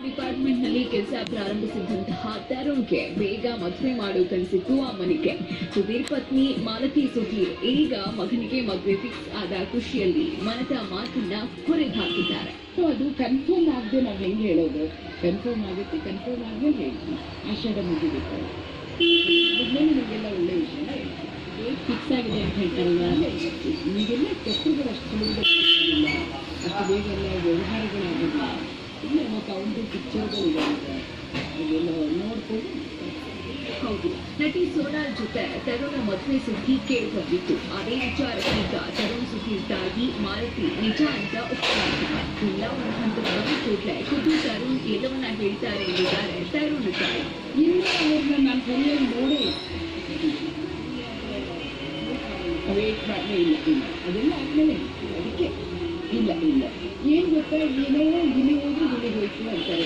Department ನಲ್ಲಿ ಕೆಲಸ ಪ್ರಾರಂಭಿಸಿದಂತಹ ತರುಣ್ಗೆ ಬೇಗ ಮದುವೆ ಮಾಡೋ ಕನಸಿತ್ತು ಅಮ್ಮನಿಗೆ. ಸುಧೀರ್ ಪತ್ನಿ ಮಾಲತಿ ಸುಧೀರ್ ಈಗ ಮಗನಿಗೆ ಮದುವೆ ಫಿಕ್ಸ್ ಆದ ಖುಷಿಯಲ್ಲಿ ಮನದ ಮಾತನ್ನ ಹೊರಗೆ ಹಾಕಿದ್ದಾರೆ. ಅದು ಕನ್ಫರ್ಮ್ ಆಗದೆ ನಾವು ಹೆಂಗೆ ಹೇಳೋದು? ಕನ್ಫರ್ಮ್ ಆಗುತ್ತೆ, ಕನ್ಫರ್ಮ್ ಆದ್ಮೇಲೆ ಹೇಳ್ತೀವಿ. ಆಷಾಢ ಮುಗಿಬೇಕು ಆದ್ಮೇಲೆ ನಿಮಗೆಲ್ಲ ಒಳ್ಳೆ ವಿಷಯ ಫಿಕ್ಸ್ ಆಗಿದೆ ಅಂತ ಹೇಳ್ತಾರಲ್ಲ. ಈಗೆಲ್ಲ ಕೊಟ್ಟರುಗಳು ಅಷ್ಟು ಸುಲಭ ಅಷ್ಟು ಬೇಗ ಎಲ್ಲ ವ್ಯವಹಾರಗಳಾಗೋದಿಲ್ಲ. ಇಲ್ಲ ಮತ್ತು ಅವ್ರದ್ದು ಪಿಕ್ಚರ್ಗಳಿದೆ ಅದೆಲ್ಲ ನೋಡ್ಕೊಂಡು. ಹೌದು, ನಟಿ ಸೋನಾಲ್ ಜೊತೆ ತರುಣ ಮದುವೆ ಸುದ್ದಿ ಕೇಳಿ ಬಂದಿತ್ತು. ಅದೇ ವಿಚಾರಕ್ಕೀಗ ತರುಣ್ ಸುದ್ದಿ ತಾಯಿ ಮಾಲತಿ ನಿಜ ಅಂತ ಒಪ್ಪಿದ್ದಾರೆ. ಇಲ್ಲ ಒಂದು ಹಂತ ಬಂದ ಕೂಡಲೇ ಖುದ್ದು ತರುಣ್ ಎಲ್ಲವನ್ನ ಹೇಳ್ತಾರೆ ಎಂದಿದ್ದಾರೆ ತರುಣ್ ತಾಯಿ. ಇಲ್ಲ ಅವ್ರನ್ನ ನಾನು ಸರಿಯಾಗಿ ನೋಡಿ ವೇಟ್ ಮಾಡಲೇ ಇಲ್ಲ ಅದೆಲ್ಲ ಆದ್ಮೇಲೆ ಅದಕ್ಕೆ ಇಲ್ಲ ಏನು ಗೊತ್ತಾ, ಏನೋ ಇಲ್ಲಿ ಹೋದ್ರೆ ಇಲ್ಲಿ ಹೋಯ್ತು ಅಂತಾರೆ.